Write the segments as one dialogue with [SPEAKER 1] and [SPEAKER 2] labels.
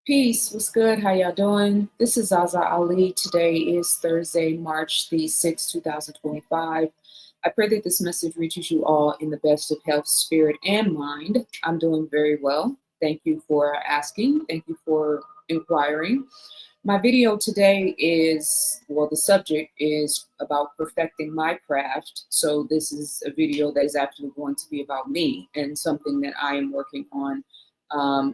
[SPEAKER 1] Peace, what's good? How y'all doing? This is ZaZa Ali. Today is Thursday, March the 6th, 2025. I pray that this message reaches you all in the best of health, spirit, and mind. I'm doing very well. Thank you for asking. Thank you for inquiring. My video today the subject is about perfecting my craft. So this is a video that is actually going to be about me and something that I am working on,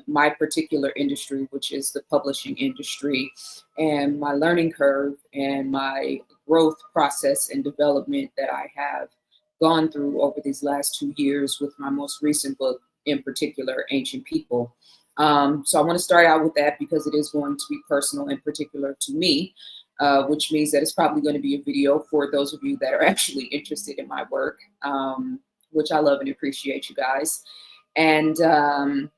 [SPEAKER 1] my particular industry, which is the publishing industry, and my learning curve and my growth process and development that I have gone through over these last 2 years with my most recent book, in particular, Ancient People. So I want to start out with that because it is going to be personal and particular to me, which means that it's probably going to be a video for those of you that are actually interested in my work, which I love and appreciate, you guys. And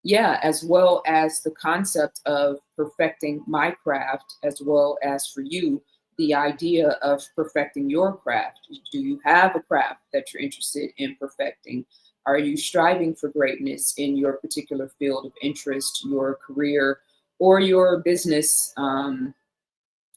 [SPEAKER 1] yeah, as well as the concept of perfecting my craft, as well as for you, the idea of perfecting your craft. Do you have a craft that you're interested in perfecting? Are you striving for greatness in your particular field of interest, your career, or your business?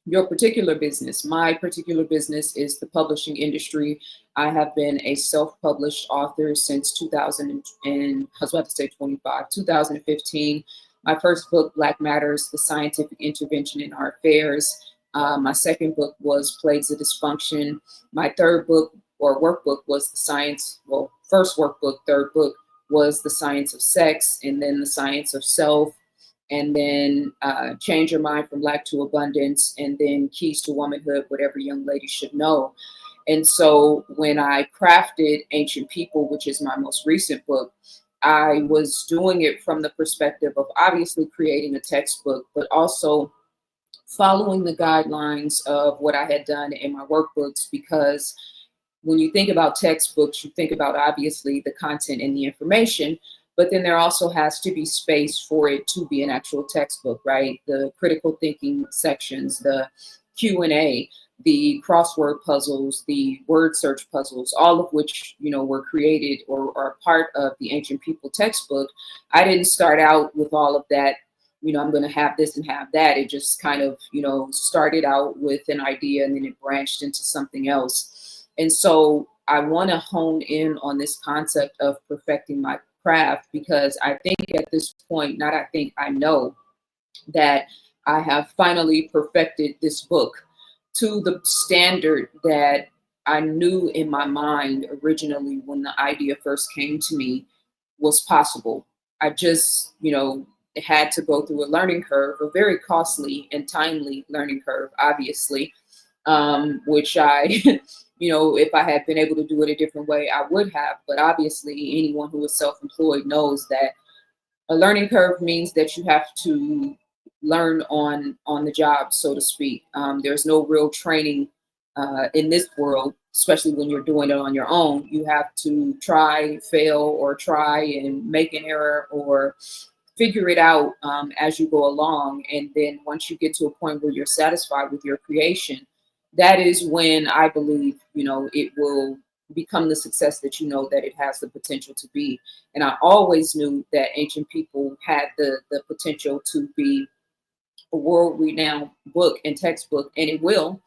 [SPEAKER 1] Your particular business. My particular business is the publishing industry. I have been a self-published author since 2000 and I was about to say 25, 2015. My first book, Black Matters, The Scientific Intervention in Our Affairs. My second book was Plagues of Dysfunction. My third book or workbook was first workbook, third book was The Science of Sex, and then The Science of Self, and then Change Your Mind from Lack to Abundance, and then Keys to Womanhood, what every young lady should know. And so when I crafted Ancient People, which is my most recent book, I was doing it from the perspective of obviously creating a textbook, but also following the guidelines of what I had done in my workbooks, because when you think about textbooks, you think about obviously the content and the information, but then there also has to be space for it to be an actual textbook, right? The critical thinking sections, the Q&A, the crossword puzzles, the word search puzzles, all of which, were created or are part of the Ancient People textbook. I didn't start out with all of that. I'm going to have this and have that. It just kind of, started out with an idea and then it branched into something else. And so I want to hone in on this concept of perfecting my craft, because I think at this point, not I think, I know that I have finally perfected this book to the standard that I knew in my mind originally when the idea first came to me was possible. I just, had to go through a learning curve, a very costly and timely learning curve, obviously, which I, if I had been able to do it a different way, I would have. But obviously, anyone who is self-employed knows that a learning curve means that you have to learn on the job, so to speak. There's no real training in this world, especially when you're doing it on your own. You have to try, fail, or try and make an error or figure it out as you go along. And then once you get to a point where you're satisfied with your creation, that is when I believe, it will become the success that you know that it has the potential to be. And I always knew that Ancient People had the potential to be a world renowned book and textbook, and it will.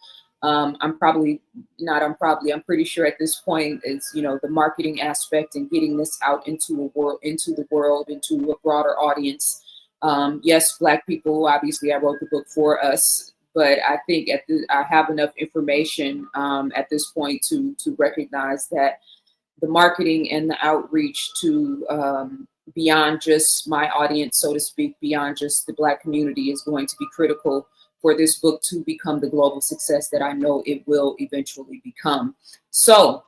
[SPEAKER 1] I'm probably not, I'm pretty sure at this point is, the marketing aspect and getting this out into the world, into a broader audience. Yes, Black people, obviously I wrote the book for us, but I think I have enough information at this point to recognize that the marketing and the outreach to beyond just my audience, so to speak, beyond just the Black community is going to be critical for this book to become the global success that I know it will eventually become. So,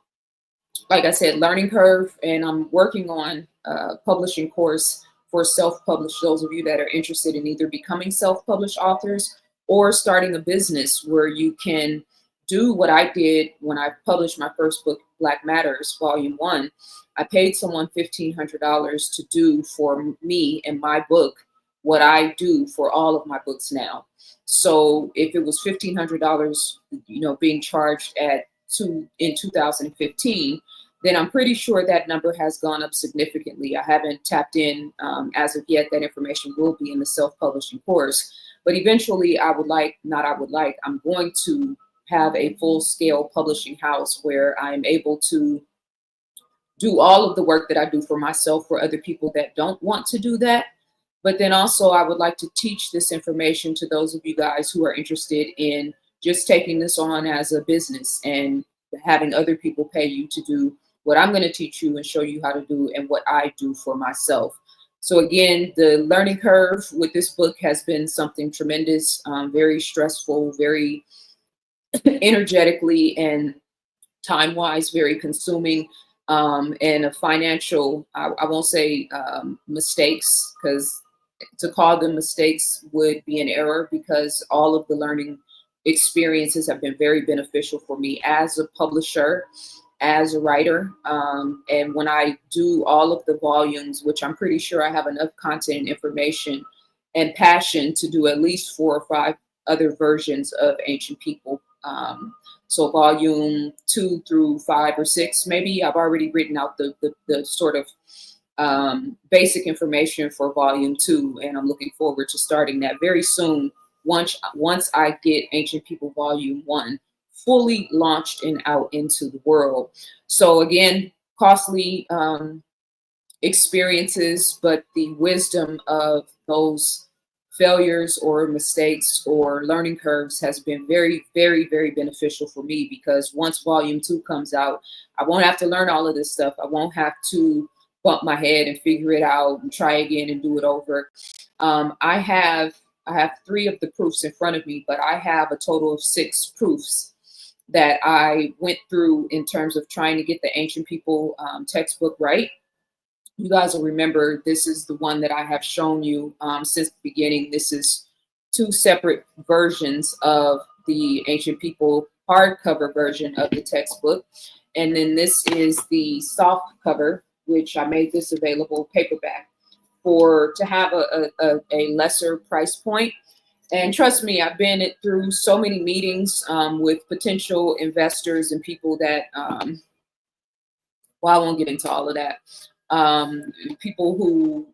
[SPEAKER 1] like I said, learning curve, and I'm working on a publishing course for self-published, those of you that are interested in either becoming self-published authors or starting a business where you can do what I did when I published my first book, Black Matters, Volume 1. I paid someone $1,500 to do for me and my book what I do for all of my books now. So if it was $1,500, being charged in 2015, then I'm pretty sure that number has gone up significantly. I haven't tapped in as of yet. That information will be in the self-publishing course. But eventually I'm going to have a full-scale publishing house where I'm able to do all of the work that I do for myself for other people that don't want to do that. But then also I would like to teach this information to those of you guys who are interested in just taking this on as a business and having other people pay you to do what I'm going to teach you and show you how to do and what I do for myself. So again, the learning curve with this book has been something tremendous, very stressful, very energetically and time-wise, very consuming, and a financial, I won't say mistakes, because to call them mistakes would be an error, because all of the learning experiences have been very beneficial for me as a publisher, as a writer. And when I do all of the volumes, which I'm pretty sure I have enough content and information and passion to do at least 4 or 5 other versions of Ancient People. So volume 2 through 5 or 6, maybe I've already written out the sort of basic information for volume 2, and I'm looking forward to starting that very soon. Once I get Ancient People volume 1 fully launched and out into the world. So again, costly experiences, but the wisdom of those failures or mistakes or learning curves has been very, very, very beneficial for me, because once volume 2 comes out, I won't have to learn all of this stuff. I won't have to bump my head and figure it out and try again and do it over. I have 3 of the proofs in front of me, but I have a total of 6 proofs that I went through in terms of trying to get the Ancient People textbook right. You guys will remember this is the one that I have shown you since the beginning. This is 2 separate versions of the Ancient People hardcover version of the textbook. And then this is the soft cover, which I made this available paperback to have a lesser price point. And trust me, I've been through so many meetings with potential investors and people that, well, I won't get into all of that. People who,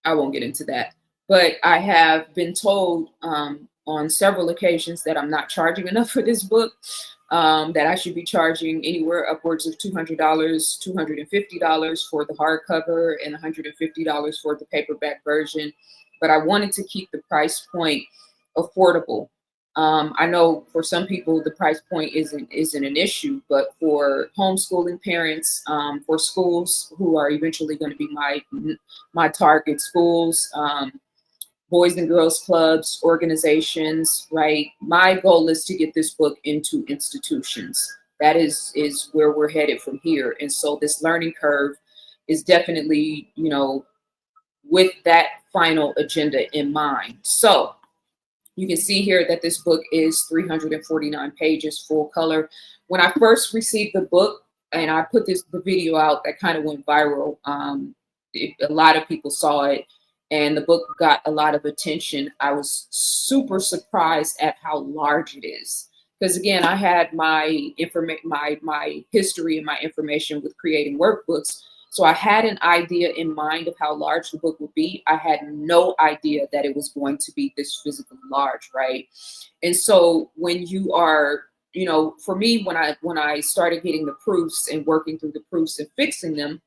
[SPEAKER 1] I won't get into that, but I have been told on several occasions that I'm not charging enough for this book, that I should be charging anywhere upwards of $200, $250 for the hardcover and $150 for the paperback version. But I wanted to keep the price point affordable. I know for some people the price point isn't an issue, but for homeschooling parents, for schools who are eventually going to be my target schools, boys and girls clubs, organizations, right? My goal is to get this book into institutions. That is where we're headed from here. And so this learning curve is definitely, with that final agenda in mind. So you can see here that this book is 349 pages, full color. When I first received the book and I put the video out, that kind of went viral. A lot of people saw it and the book got a lot of attention. I was super surprised at how large it is. Because again, I had my history and my information with creating workbooks. So I had an idea in mind of how large the book would be. I had no idea that it was going to be this physically large, right? And so when you are, for me, when I started getting the proofs and working through the proofs and fixing them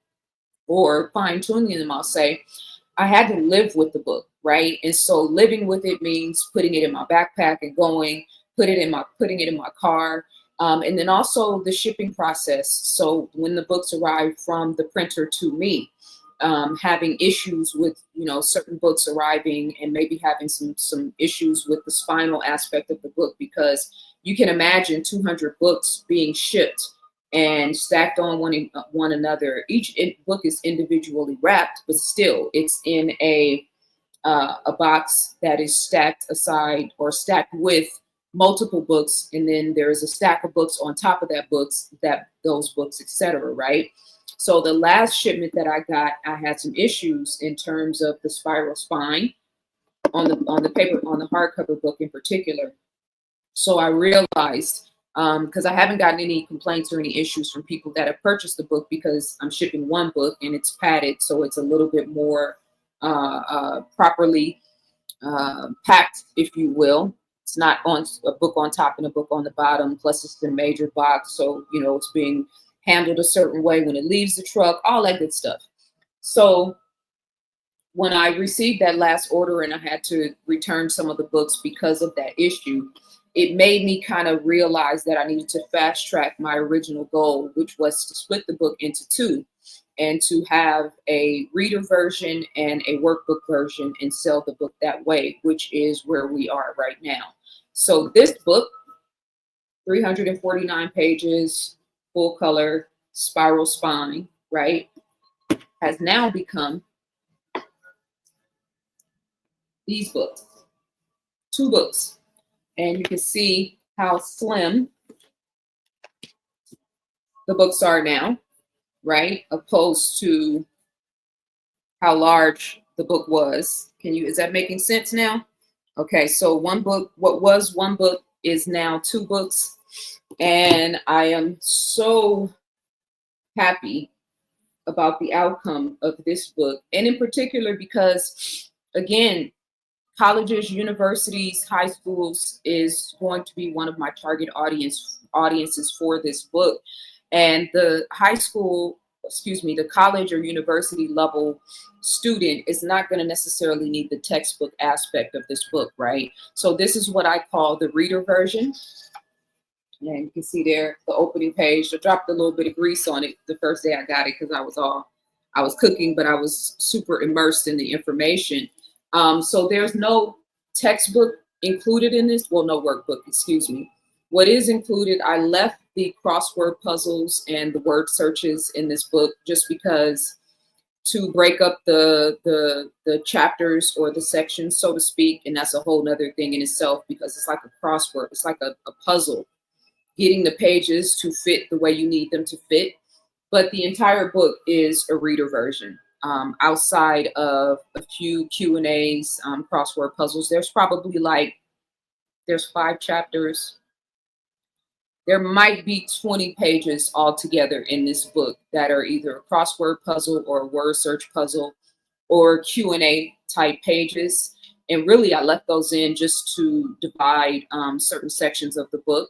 [SPEAKER 1] or fine tuning them, I'll say, I had to live with the book, right? And so living with it means putting it in my backpack and going, putting it in my car. And then also the shipping process. So when the books arrive from the printer to me, having issues with, certain books arriving and maybe having some issues with the spinal aspect of the book, because you can imagine 200 books being shipped and stacked on one another. Each book is individually wrapped, but still it's in a box that is stacked aside or stacked with multiple books, and then there is a stack of books on top of those books, etc. Right? So the last shipment that I got, I had some issues in terms of the spiral spine on the hardcover book in particular. So I realized because I haven't gotten any complaints or any issues from people that have purchased the book, because I'm shipping one book and it's padded, so it's a little bit more properly packed, if you will. It's not on a book on top and a book on the bottom. Plus, it's the major box, so you know it's being handled a certain way when it leaves the truck. All that good stuff. So when I received that last order and I had to return some of the books because of that issue, it made me kind of realize that I needed to fast track my original goal, which was to split the book into two and to have a reader version and a workbook version and sell the book that way, which is where we are right now. So this book, 349 pages, full color, spiral spine, right, has now become these books, two books. And you can see how slim the books are now, right? Opposed to how large the book was. Is that making sense now? Okay, so one book, what was one book is now two books. And I am so happy about the outcome of this book. And in particular, because again, colleges, universities, high schools is going to be one of my target audiences for this book. And the the college or university level student is not going to necessarily need the textbook aspect of this book, right? So this is what I call the reader version. And you can see there the opening page. I dropped a little bit of grease on it the first day I got it because I was cooking, but I was super immersed in the information. So there's no textbook included in this. Well, no workbook, excuse me. What is included, I left the crossword puzzles and the word searches in this book just because to break up the chapters or the sections, so to speak. And that's a whole nother thing in itself because it's like a crossword. It's like a puzzle, getting the pages to fit the way you need them to fit. But the entire book is a reader version. Outside of a few Q&As, crossword puzzles, there's 5 chapters. There might be 20 pages altogether in this book that are either a crossword puzzle or a word search puzzle or Q&A type pages. And really, I left those in just to divide certain sections of the book.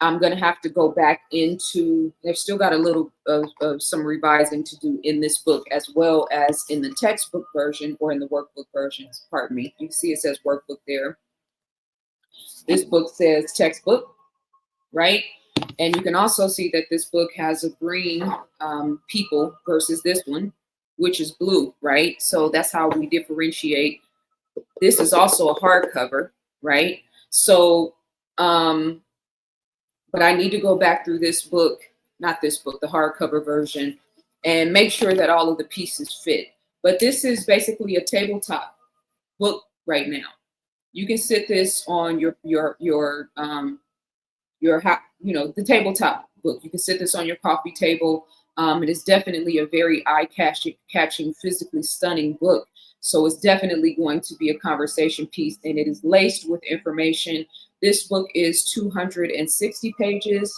[SPEAKER 1] I'm going to have to go back into, they've still got a little of some revising to do in this book as well as in the textbook version or in the workbook versions. Pardon me. You can see it says workbook there. This book says textbook, right? And you can also see that this book has a green people versus this one, which is blue, right? So that's how we differentiate. This is also a hardcover, right? So, but I need to go back through this book, not this book, the hardcover version, and make sure that all of the pieces fit. But this is basically a tabletop book right now. You can sit this on the tabletop book. You can sit this on your coffee table. It is definitely a very eye-catching, physically stunning book. So it's definitely going to be a conversation piece, and it is laced with information. This book is 260 pages.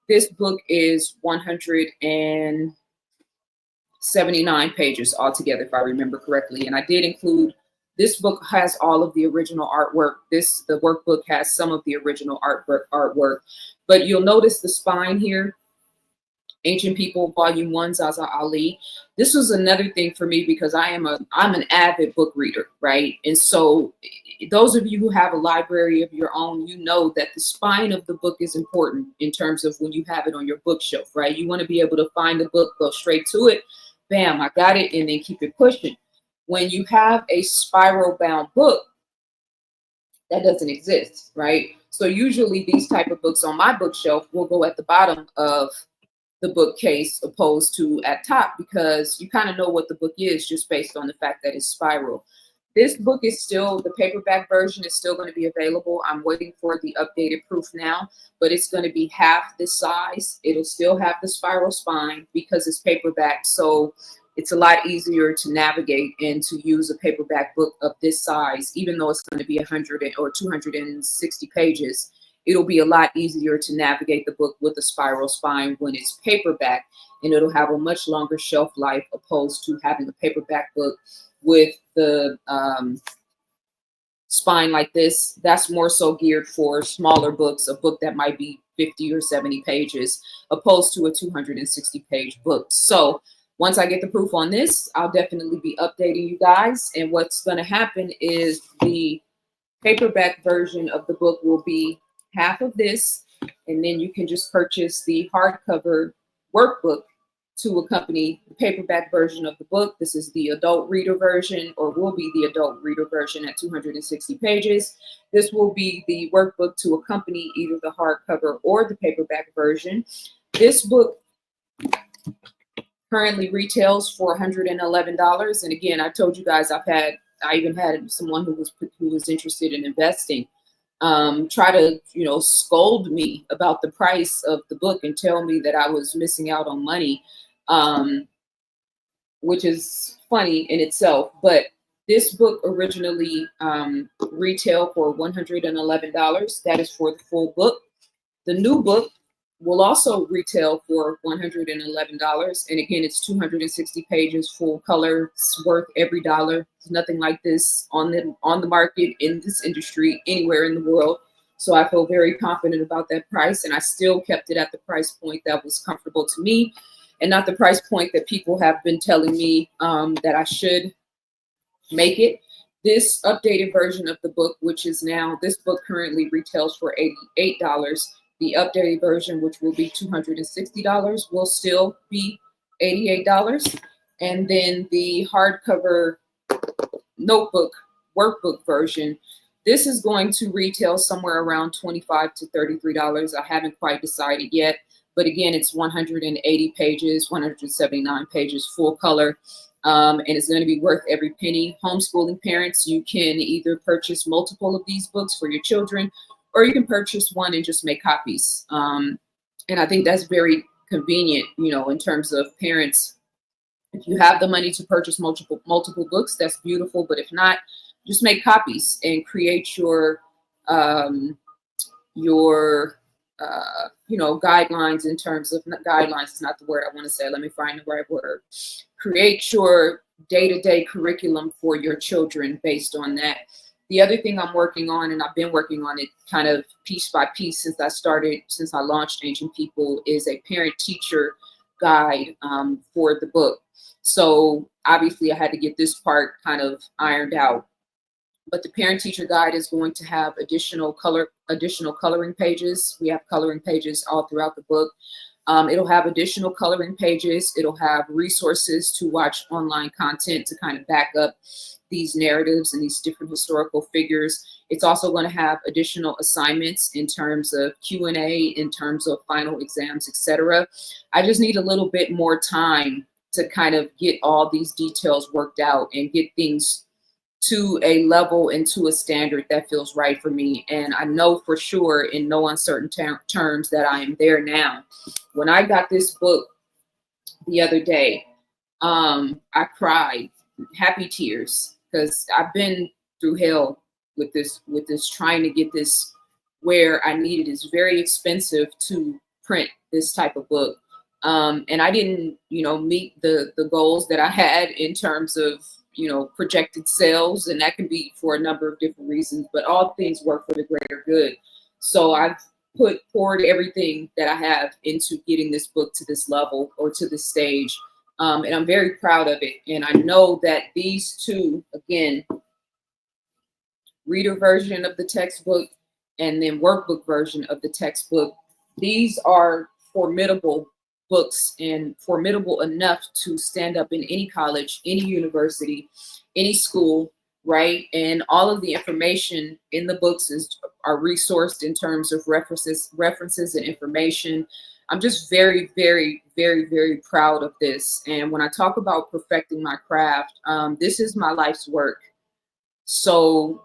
[SPEAKER 1] This book is 179 pages altogether, if I remember correctly. And I did include, this book has all of the original artwork. The workbook has some of the original artwork. But you'll notice the spine here. Ancient People, Volume 1, ZaZa Ali. This was another thing for me because I'm an avid book reader, right? And so those of you who have a library of your own, you know that the spine of the book is important in terms of when you have it on your bookshelf, right? You want to be able to find the book, go straight to it, bam, I got it, and then keep it pushing. When you have a spiral bound book, that doesn't exist, right? So usually these type of books on my bookshelf will go at the bottom of the bookcase opposed to at top because you kind of know what the book is just based on the fact that it's spiral. This book is still, the paperback version is still going to be available. I'm waiting for the updated proof now, but it's going to be half the size. It'll still have the spiral spine because it's paperback. So it's a lot easier to navigate and to use a paperback book of this size, even though it's going to be 100 or 260 pages. it'll be a lot easier to navigate the book with a spiral spine when it's paperback, and it'll have a much longer shelf life opposed to having a paperback book with the spine like this. That's more so geared for smaller books, a book that might be 50 or 70 pages, opposed to a 260 page book. So once I get the proof on this, I'll definitely be updating you guys. And what's going to happen is the paperback version of the book will be half of this, and then you can just purchase the hardcover workbook to accompany the paperback version of the book. This is the adult reader version, or will be the adult reader version at 260 pages. This will be the workbook to accompany either the hardcover or the paperback version. This book currently retails for $111. And again, I told you guys I even had someone who was interested in investing try to, scold me about the price of the book and tell me that I was missing out on money, which is funny in itself. But this book originally retailed for $111. That is for the full book. The new book will also retail for $111. And again, it's 260 pages, full color. It's worth every dollar. There's nothing like this on the market in this industry anywhere in the world. So I feel very confident about that price. And I still kept it at the price point that was comfortable to me, and not the price point that people have been telling me that I should make it. This updated version of the book, which is now, this book currently retails for $88. The updated version, which will be $260, will still be $88. And then the hardcover notebook workbook version, this is going to retail somewhere around $25 to $33. I haven't quite decided yet. But again, it's 180 pages, 179 pages, full color. And it's going to be worth every penny. Homeschooling parents, you can either purchase multiple of these books for your children, or you can purchase one and just make copies. And I think that's very convenient, in terms of parents. If you have the money to purchase multiple books, that's beautiful. But if not, just make copies and create your guidelines in terms of, guidelines is not the word I want to say. Let me find the right word. Create your day-to-day curriculum for your children based on that. The other thing I'm working on, and I've been working on it kind of piece by piece since I launched Ancient People, is a parent-teacher guide for the book. So obviously I had to get this part kind of ironed out. But the parent-teacher guide is going to have additional coloring pages. We have coloring pages all throughout the book. It'll have additional coloring pages. It'll have resources to watch online content to kind of back up these narratives and these different historical figures. It's also going to have additional assignments in terms of Q&A, in terms of final exams, etc. I just need a little bit more time to kind of get all these details worked out and get things to a level and to a standard that feels right for me. And I know for sure, in no uncertain terms, that I am there now. When I got this book the other day, I cried, happy tears, because I've been through hell with this trying to get this where I need it. It's very expensive to print this type of book. And I didn't, meet the goals that I had in terms of, projected sales, and that can be for a number of different reasons, but all things work for the greater good. So I've poured everything that I have into getting this book to this level or to this stage. And I'm very proud of it. And I know that these two, again, reader version of the textbook and then workbook version of the textbook, these are formidable books, and formidable enough to stand up in any college, any university, any school, right? And all of the information in the books are resourced in terms of references and information. I'm just very, very, very, very proud of this. And when I talk about perfecting my craft, this is my life's work. So,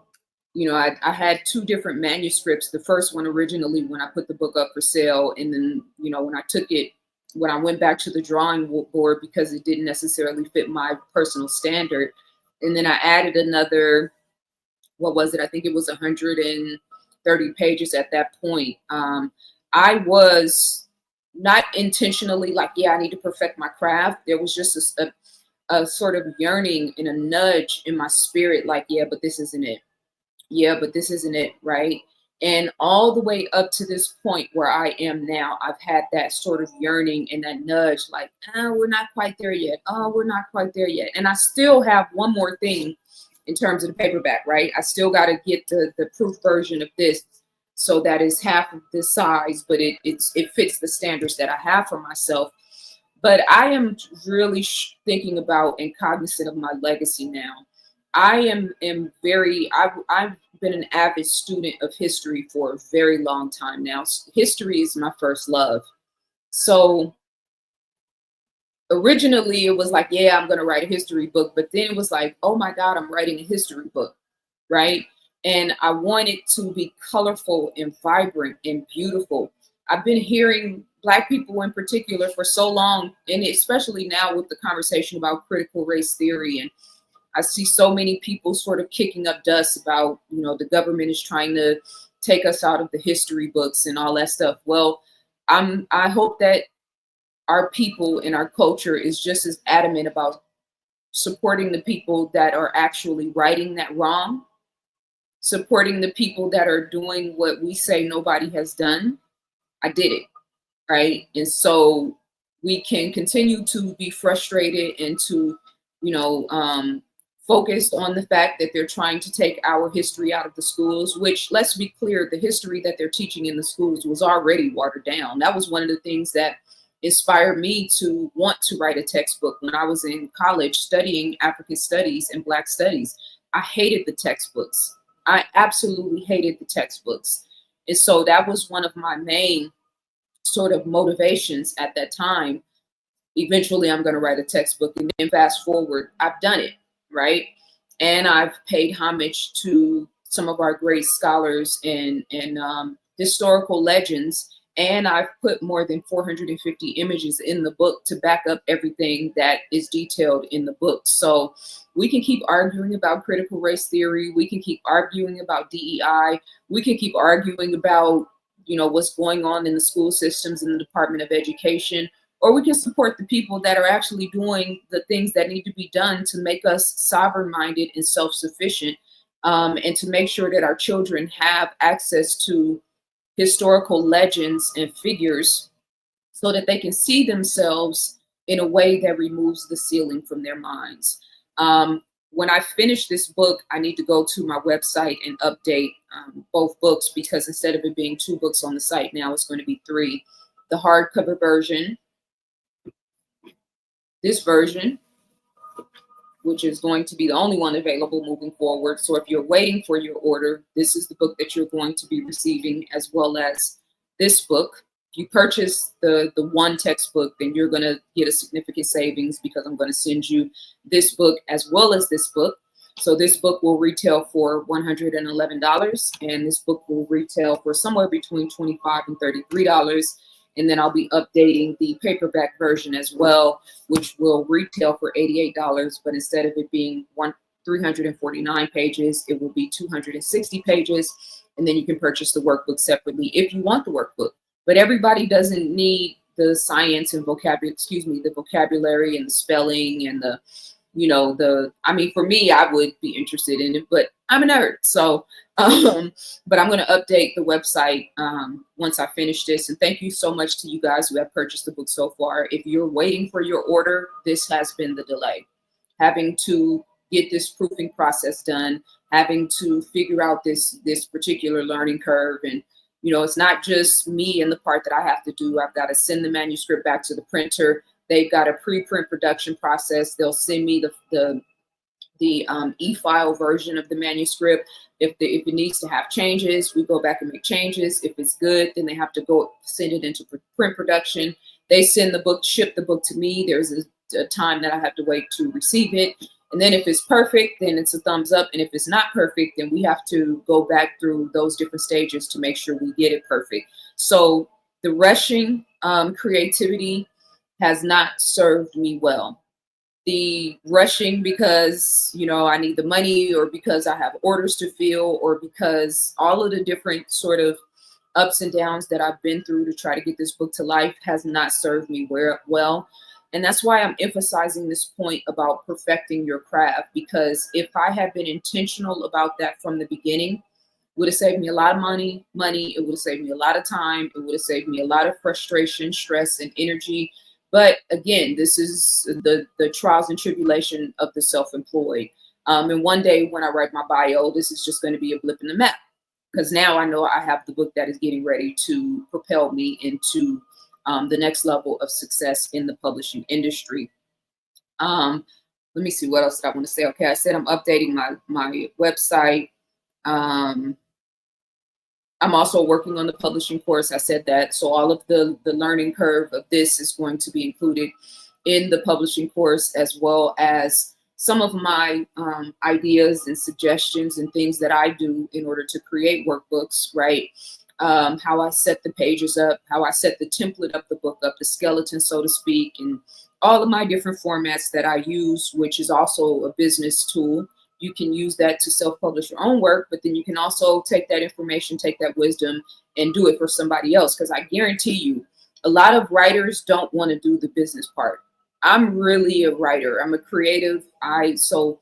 [SPEAKER 1] I had two different manuscripts. The first one originally when I put the book up for sale, and then, when I went back to the drawing board because it didn't necessarily fit my personal standard. And then I added another, what was it? I think it was 30 pages at that point. I was not intentionally like, yeah, I need to perfect my craft. There was just a sort of yearning and a nudge in my spirit, like, yeah, but this isn't it. Yeah, but this isn't it, right? And all the way up to this point where I am now, I've had that sort of yearning and that nudge, like, oh, we're not quite there yet. Oh, we're not quite there yet. And I still have one more thing in terms of the paperback, right? I still got to get the proof version of this so that is half of the size, but it fits the standards that I have for myself. But I am really thinking about and cognizant of my legacy now. I am very, I've been an avid student of history for a very long time now. History is my first love. So originally it was like, yeah, I'm going to write a history book. But then it was like, oh my God, I'm writing a history book, right? And I want it to be colorful and vibrant and beautiful. I've been hearing Black people in particular for so long, and especially now with the conversation about critical race theory. And I see so many people sort of kicking up dust about, the government is trying to take us out of the history books and all that stuff. Well, I hope that our people and our culture is just as adamant about supporting the people that are actually righting that wrong, supporting the people that are doing what we say nobody has done. I did it, right? And so we can continue to be frustrated and to, focused on the fact that they're trying to take our history out of the schools, which, let's be clear, the history that they're teaching in the schools was already watered down. That was one of the things that inspired me to want to write a textbook when I was in college studying African studies and Black studies. I hated the textbooks. I absolutely hated the textbooks. And so that was one of my main sort of motivations at that time. Eventually, I'm going to write a textbook. And then fast forward, I've done it, right? And I've paid homage to some of our great scholars and historical legends. And I've put more than 450 images in the book to back up everything that is detailed in the book. So we can keep arguing about critical race theory. We can keep arguing about DEI. We can keep arguing about, what's going on in the school systems in the Department of Education. Or we can support the people that are actually doing the things that need to be done to make us sovereign-minded and self-sufficient, and to make sure that our children have access to historical legends and figures so that they can see themselves in a way that removes the ceiling from their minds. When I finish this book, I need to go to my website and update both books, because instead of it being 2 books on the site, now it's going to be 3. The hardcover version, this version, which is going to be the only one available moving forward. So if you're waiting for your order, this is the book that you're going to be receiving, as well as this book. If you purchase the one textbook, then you're going to get a significant savings, because I'm going to send you this book as well as this book. So this book will retail for $111, and this book will retail for somewhere between $25 and $33. And then I'll be updating the paperback version as well, which will retail for $88. But instead of it being 349 pages, it will be 260 pages. And then you can purchase the workbook separately if you want the workbook. But everybody doesn't need the science and the vocabulary and the spelling and for me, I would be interested in it, but I'm a nerd. So, but I'm going to update the website once I finish this. And thank you so much to you guys who have purchased the book so far. If you're waiting for your order, this has been the delay. Having to get this proofing process done, having to figure out this particular learning curve. And, it's not just me and the part that I have to do. I've got to send the manuscript back to the printer. They've got a pre-print production process. They'll send me the e-file version of the manuscript. If it needs to have changes, we go back and make changes. If it's good, then they have to go send it into print production. They send the book, ship the book to me. There's a time that I have to wait to receive it. And then if it's perfect, then it's a thumbs up. And if it's not perfect, then we have to go back through those different stages to make sure we get it perfect. So the rushing creativity has not served me well. the rushing because, I need the money, or because I have orders to fill, or because all of the different sort of ups and downs that I've been through to try to get this book to life has not served me well. And that's why I'm emphasizing this point about perfecting your craft, because if I had been intentional about that from the beginning, would have saved me a lot of money. It would have saved me a lot of time. It would have saved me a lot of frustration, stress, and energy. But again, this is the trials and tribulation of the self-employed. And one day when I write my bio, this is just going to be a blip in the map, because now I know I have the book that is getting ready to propel me into the next level of success in the publishing industry. Let me see, what else did I want to say? Okay, I said I'm updating my website. Um, I'm also working on the publishing course. I said that. So all of the learning curve of this is going to be included in the publishing course, as well as some of my ideas and suggestions and things that I do in order to create workbooks, right? How I set the pages up, how I set the template of the book up, the skeleton, so to speak, and all of my different formats that I use, which is also a business tool. You can use that to self-publish your own work, but then you can also take that information, take that wisdom, and do it for somebody else. Because I guarantee you, a lot of writers don't want to do the business part. I'm really a writer. I'm a creative. So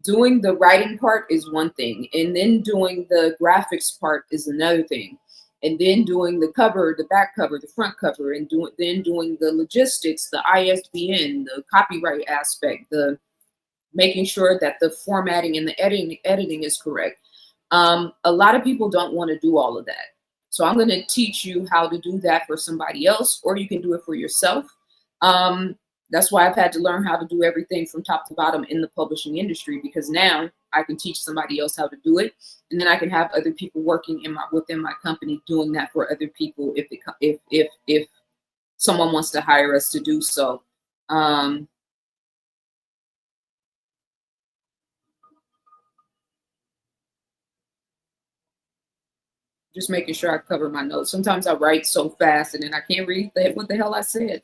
[SPEAKER 1] doing the writing part is one thing, and then doing the graphics part is another thing, and then doing the cover, the back cover, the front cover, and doing the logistics, the ISBN, the copyright aspect, the making sure that the formatting and the editing is correct. A lot of people don't want to do all of that. So I'm going to teach you how to do that for somebody else, or you can do it for yourself. That's why I've had to learn how to do everything from top to bottom in the publishing industry, because now I can teach somebody else how to do it, and then I can have other people working within my company doing that for other people if someone wants to hire us to do so. Just making sure I cover my notes. Sometimes I write so fast and then I can't read what the hell I said.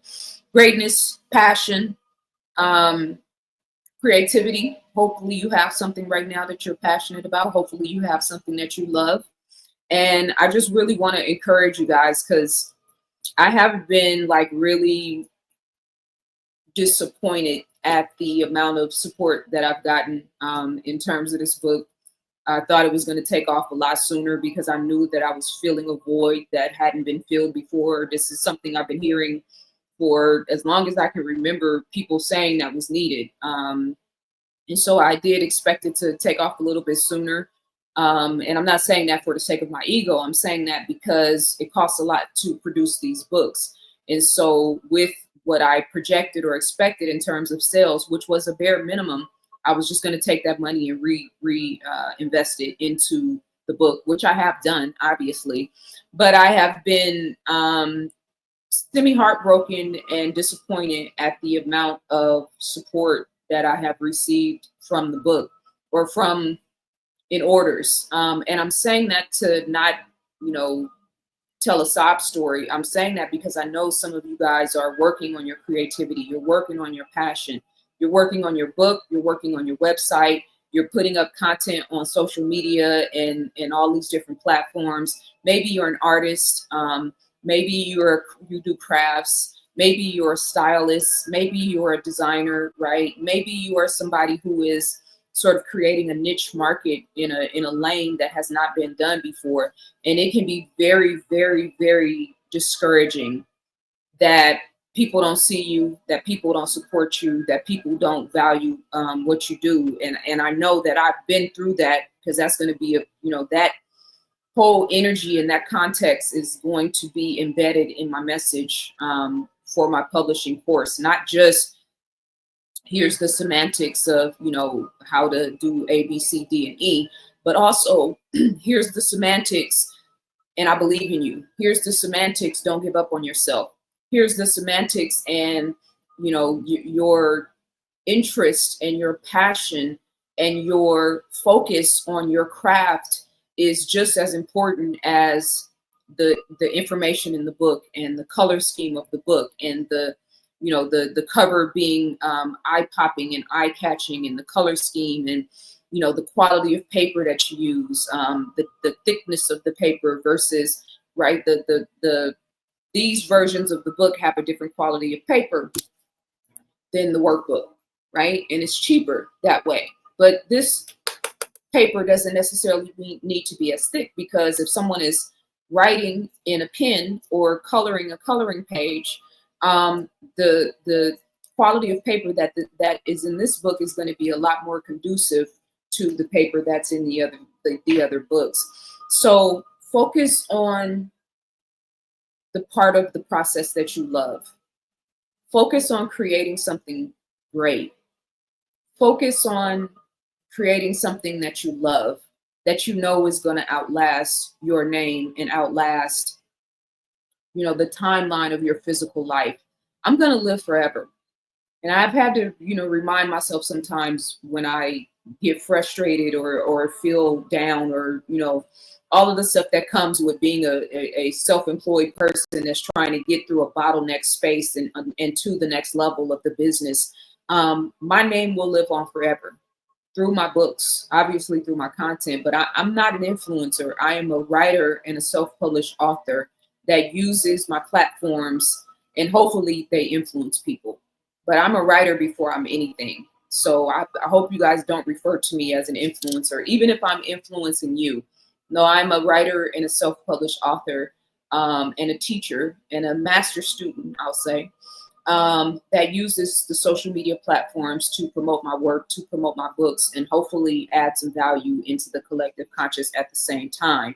[SPEAKER 1] Greatness, passion, um, creativity. Hopefully you have something right now that you're passionate about. Hopefully you have something that you love. And I just really want to encourage you guys, because I have been like really disappointed at the amount of support that I've gotten in terms of this book. I thought it was going to take off a lot sooner, because I knew that I was filling a void that hadn't been filled before. This is something I've been hearing for as long as I can remember, people saying that was needed. And so I did expect it to take off a little bit sooner. And I'm not saying that for the sake of my ego. I'm saying that because it costs a lot to produce these books. And so with what I projected or expected in terms of sales, which was a bare minimum, I was just going to take that money and invest it into the book, which I have done, obviously. But I have been semi-heartbroken and disappointed at the amount of support that I have received from the book, or from in orders. And I'm saying that to not, tell a sob story. I'm saying that because I know some of you guys are working on your creativity. You're working on your passion. You're working on your book. You're working on your website. You're putting up content on social media and all these different platforms. Maybe you're an artist. Maybe you do crafts. Maybe you're a stylist. Maybe you're a designer, right? Maybe you are somebody who is sort of creating a niche market in a lane that has not been done before. And it can be very, very, very discouraging that people don't see you, that people don't support you, that people don't value what you do. And I know that I've been through that, because that's going to be that whole energy and that context is going to be embedded in my message for my publishing course. Not just here's the semantics of how to do A, B, C, D, and E, but also here's the semantics, and I believe in you. Here's the semantics, don't give up on yourself. Here's the semantics, and your interest and your passion and your focus on your craft is just as important as the information in the book, and the color scheme of the book, and the the cover being eye-popping and eye-catching, and the color scheme, and the quality of paper that you use, the thickness of the paper versus, right, these versions of the book have a different quality of paper than the workbook, right? And it's cheaper that way. But this paper doesn't necessarily need to be as thick, because if someone is writing in a pen or coloring a coloring page, the quality of paper that is in this book is going to be a lot more conducive to the paper that's in the other books. So focus on the part of the process that you love. Focus on creating something great. Focus on creating something that you love, that you know is going to outlast your name and outlast, the timeline of your physical life. I'm going to live forever. And I've had to, remind myself sometimes when I get frustrated or feel down, or, all of the stuff that comes with being a self-employed person that's trying to get through a bottleneck space and to the next level of the business. My name will live on forever through my books, obviously through my content, but I'm not an influencer. I am a writer and a self-published author that uses my platforms, and hopefully they influence people. But I'm a writer before I'm anything. So I hope you guys don't refer to me as an influencer, even if I'm influencing you. No, I'm a writer and a self-published author, and a teacher and a master student, I'll say, that uses the social media platforms to promote my work, to promote my books, and hopefully add some value into the collective conscious at the same time.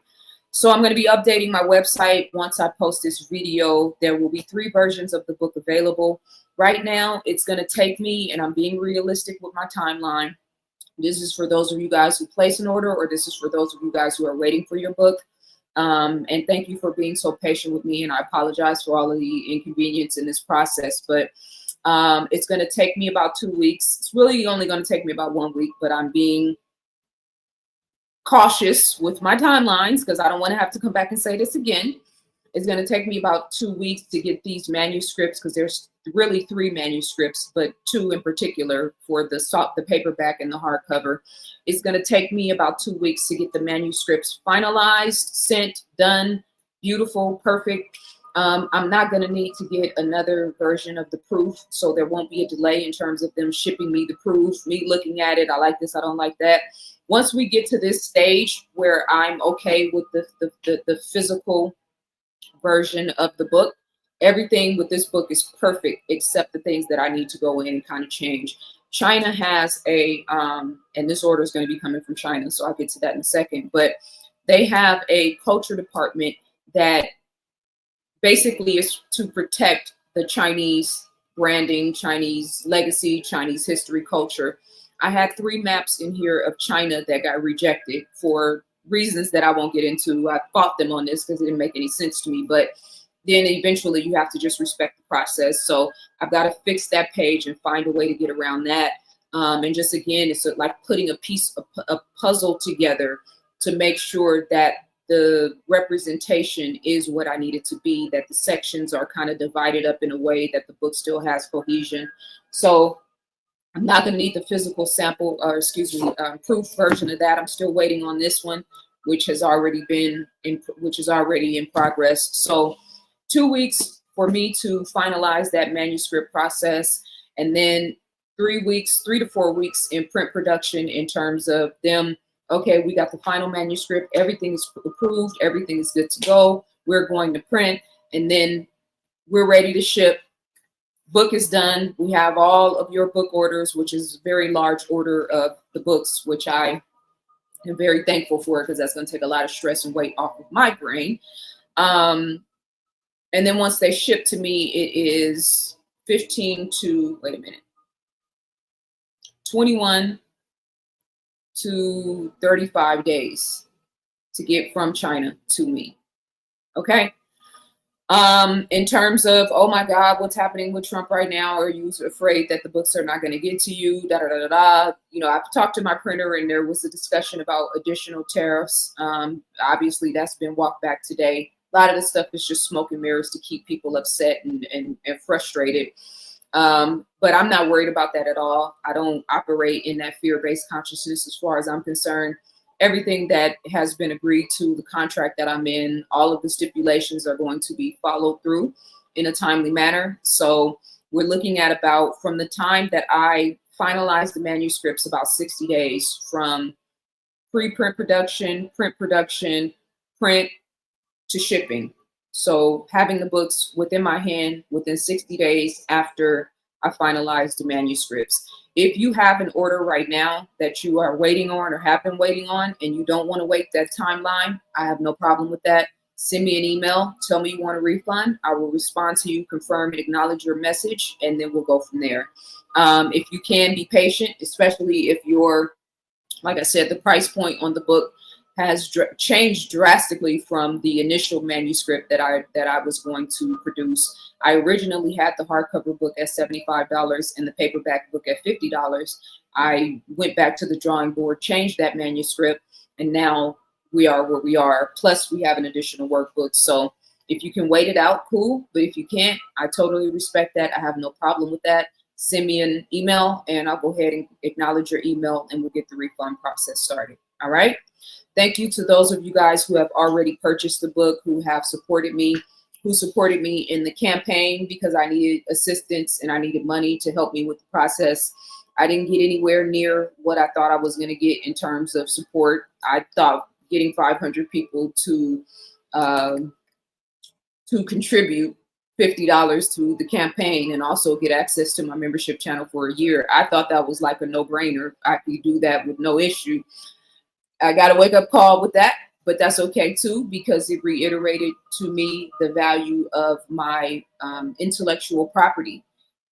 [SPEAKER 1] So I'm going to be updating my website once I post this video. There will be 3 versions of the book available. Right now, it's going to take me, and I'm being realistic with my timeline. This is for those of you guys who place an order, or this is for those of you guys who are waiting for your book. And thank you for being so patient with me. And I apologize for all of the inconvenience in this process, but it's going to take me about 2 weeks. It's really only going to take me about 1 week, but I'm being cautious with my timelines because I don't want to have to come back and say this again. It's going to take me about 2 weeks to get these manuscripts, because there's really 3 manuscripts, but 2 in particular for the paperback and the hardcover. It's going to take me about 2 weeks to get the manuscripts finalized, sent, done, beautiful, perfect. I'm not going to need to get another version of the proof, so there won't be a delay in terms of them shipping me the proof, me looking at it. I like this, I don't like that. Once we get to this stage where I'm okay with the physical version of the book, everything with this book is perfect except the things that I need to go in and kind of change. China has a and this order is going to be coming from China, so I'll get to that in a second, but they have a culture department that basically is to protect the Chinese branding, Chinese legacy, Chinese history, culture. I had 3 maps in here of China that got rejected for reasons that I won't get into. I fought them on this because it didn't make any sense to me, but then eventually you have to just respect the process. So I've got to fix that page and find a way to get around that. And just, again, it's like putting a puzzle together to make sure that the representation is what I need it to be, that the sections are kind of divided up in a way that the book still has cohesion. So I'm not going to need the physical sample, or proof version of that. I'm still waiting on this one, which is already in progress. So 2 weeks for me to finalize that manuscript process, and then 3 to 4 weeks in print production in terms of them. Okay, we got the final manuscript. Everything is approved. Everything is good to go. We're going to print, and then we're ready to ship. Book is done. We have all of your book orders, which is a very large order of the books, which I am very thankful for, because that's going to take a lot of stress and weight off of my brain. And then once they ship to me, it is 21 to 35 days to get from China to me. Okay. In terms of, oh my God, what's happening with Trump right now? Are you afraid that the books are not going to get to you? Da, da, da, da, da. I've talked to my printer, and there was a discussion about additional tariffs. Obviously, that's been walked back today. A lot of this stuff is just smoke and mirrors to keep people upset and frustrated. But I'm not worried about that at all. I don't operate in that fear-based consciousness as far as I'm concerned. Everything that has been agreed to, the contract that I'm in, all of the stipulations are going to be followed through in a timely manner. So we're looking at about, from the time that I finalized the manuscripts, about 60 days from pre-print production, print production, print to shipping. So having the books within my hand within 60 days after I finalize the manuscripts. If you have an order right now that you are waiting on or have been waiting on and you don't want to wait that timeline, I have no problem with that. Send me an email, tell me you want a refund. I will respond to you, confirm and acknowledge your message, and then we'll go from there. If you can be patient, especially if you're, like I said, the price point on the book has changed drastically from the initial manuscript that I was going to produce. I originally had the hardcover book at $75 and the paperback book at $50. I went back to the drawing board, changed that manuscript, and now we are where we are. Plus, we have an additional workbook. So if you can wait it out, cool. But if you can't, I totally respect that. I have no problem with that. Send me an email and I'll go ahead and acknowledge your email and we'll get the refund process started. All right. Thank you to those of you guys who have already purchased the book, who have supported me, in the campaign because I needed assistance and I needed money to help me with the process. I didn't get anywhere near what I thought I was going to get in terms of support. I thought getting 500 people to contribute $50 to the campaign and also get access to my membership channel for a year. I thought that was like a no-brainer. I could do that with no issue. I got a wake-up call with that, but that's okay too, because it reiterated to me the value of my intellectual property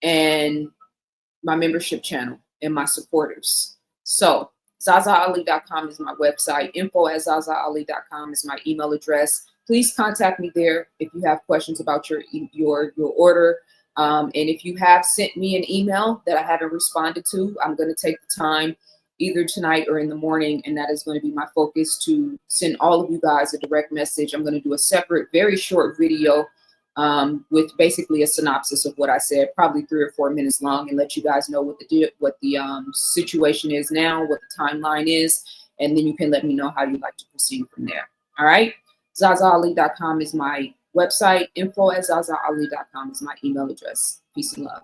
[SPEAKER 1] and my membership channel and my supporters. So ZaZaAli.com is my website. info@ZaZaAli.com is my email address. Please contact me there if you have questions about your order. And if you have sent me an email that I haven't responded to, I'm going to take the time either tonight or in the morning, and that is going to be my focus, to send all of you guys a direct message. I'm going to do a separate, very short video with basically a synopsis of what I said, probably 3 or 4 minutes long, and let you guys know what the situation is now, what the timeline is, and then you can let me know how you'd like to proceed from there. All right. ZaZaAli.com is my website. info@ZaZaAli.com is my email address. Peace and love.